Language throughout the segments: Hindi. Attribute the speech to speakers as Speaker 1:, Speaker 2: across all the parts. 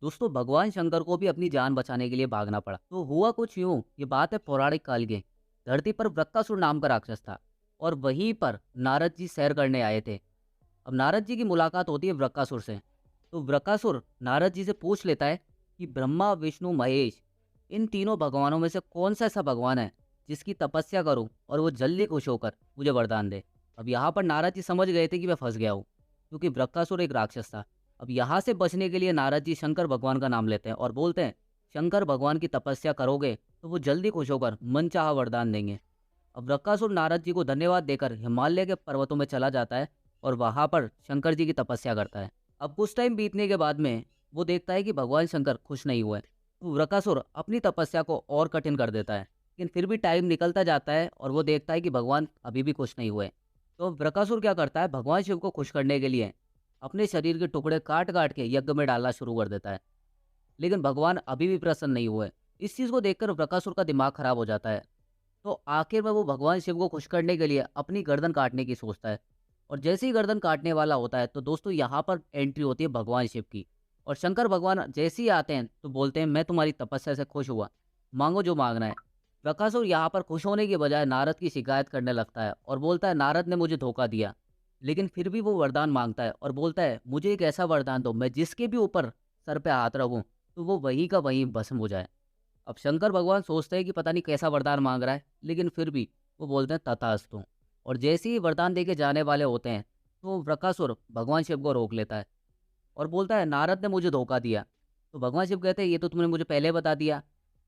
Speaker 1: दोस्तों भगवान शंकर को भी अपनी जान बचाने के लिए भागना पड़ा। तो हुआ कुछ यूं, ये बात है पौराणिक काल की। धरती पर वृक्कासुर नाम का राक्षस था और वहीं पर नारद जी सैर करने आए थे। अब नारद जी की मुलाकात होती है वृक्कासुर से। तो वृक्कासुर नारद जी से पूछ लेता है कि ब्रह्मा विष्णु महेश इन तीनों भगवानों में से कौन सा ऐसा भगवान है जिसकी तपस्या करूं और वो जल्दी खुश होकर मुझे वरदान दे। अब यहाँ पर नारद जी समझ गए थे कि मैं फंस गया हूँ, क्योंकि वृक्कासुर एक राक्षस था। अब यहाँ से बचने के लिए नारद जी शंकर भगवान का नाम लेते हैं और बोलते हैं, शंकर भगवान की तपस्या करोगे तो वो जल्दी खुश होकर मनचाहा वरदान देंगे। अब वृक्कासुर नारद जी को धन्यवाद देकर हिमालय के पर्वतों में चला जाता है और वहां पर शंकर जी की तपस्या करता है। अब कुछ टाइम बीतने के बाद में वो देखता है कि भगवान शंकर खुश नहीं हुए, तो वृक्कासुर अपनी तपस्या को और कठिन कर देता है। लेकिन फिर भी टाइम निकलता जाता है और वो देखता है कि भगवान अभी भी खुश नहीं हुए। तो वृक्कासुर क्या करता है, भगवान शिव को खुश करने के लिए अपने शरीर के टुकड़े काट काट के यज्ञ में डालना शुरू कर देता है। लेकिन भगवान अभी भी प्रसन्न नहीं हुए। इस चीज़ को देखकर वृक्कासुर का दिमाग खराब हो जाता है। तो आखिर में वो भगवान शिव को खुश करने के लिए अपनी गर्दन काटने की सोचता है। और जैसे ही गर्दन काटने वाला होता है तो दोस्तों यहाँ पर एंट्री होती है भगवान शिव की। और शंकर भगवान जैसे ही आते हैं तो बोलते हैं, मैं तुम्हारी तपस्या से खुश हुआ, मांगो जो मांगना है। बकासुर यहाँ पर खुश होने की बजाय नारद की शिकायत करने लगता है और बोलता है, नारद ने मुझे धोखा दिया। लेकिन फिर भी वो वरदान मांगता है और बोलता है, मुझे एक ऐसा वरदान दो मैं जिसके भी ऊपर सर पे हाथ रखूं तो वो वहीं का वहीं भस्म हो जाए। अब शंकर भगवान सोचते हैं कि पता नहीं कैसा वरदान मांग रहा है, लेकिन फिर भी वो बोलते हैं तथास्तु। और जैसे ही वरदान देके जाने वाले होते हैं तो बकासुर भगवान शिव को रोक लेता है और बोलता है, नारद ने मुझे धोखा दिया। तो भगवान शिव कहते हैं, ये तो तुमने मुझे पहले बता दिया।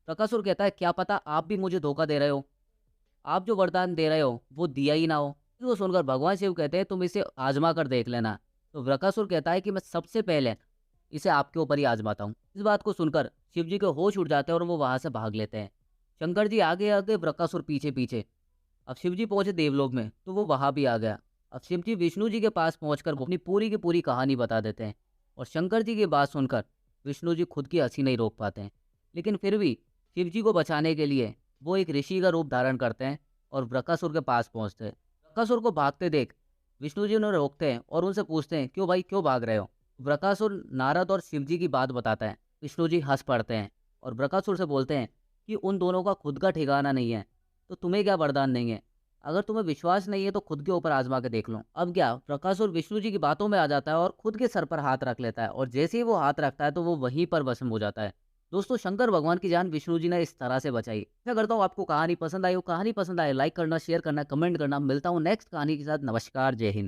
Speaker 1: बकासुर कहता है, क्या पता आप भी मुझे धोखा दे रहे हो, आप जो वरदान दे रहे हो वो दिया ही ना हो। तो सुनकर भगवान शिव कहते हैं, तुम इसे आजमा कर देख लेना। तो वृकासुर कहता है कि मैं सबसे पहले इसे आपके ऊपर ही आजमाता हूँ। इस बात को सुनकर शिव जी के होश उड़ जाते हैं और वो वहां से भाग लेते हैं। शंकर जी आगे आगे, वृकासुर पीछे पीछे। अब शिव जी पहुंचे देवलोक में तो वो वहां भी आ गया। अब शिव जी विष्णु जी के पास पहुंचकर वो अपनी पूरी की पूरी कहानी बता देते हैं। और शंकर जी की बात सुनकर विष्णु जी खुद की हंसी नहीं रोक पाते हैं। लेकिन फिर भी शिव जी को बचाने के लिए वो एक ऋषि का रूप धारण करते हैं और वृकासुर के पास पहुंचते हैं। वृकासुर को भागते देख विष्णु जी उन्हें रोकते हैं और उनसे पूछते हैं, क्यों भाई क्यों भाग रहे हो। वृकासुर नारद और शिव जी की बात बताता है। विष्णु जी हंस पड़ते हैं और वृकासुर से बोलते हैं कि उन दोनों का खुद का ठिकाना नहीं है, तो तुम्हें क्या वरदान नहीं है। अगर तुम्हें विश्वास नहीं है तो खुद के ऊपर आजमा के देख लो। अब क्या, वृकासुर विष्णु जी की बातों में आ जाता है और खुद के सर पर हाथ रख लेता है और जैसे ही वो हाथ रखता है तो वो वहीं पर भस्म हो जाता है। दोस्तों शंकर भगवान की जान विष्णु जी ने इस तरह से बचाई। मैं करता हूँ आपको कहानी पसंद आई हो, कहानी पसंद आए लाइक करना, शेयर करना, कमेंट करना। मिलता हूँ नेक्स्ट कहानी के साथ। नमस्कार, जय हिंद।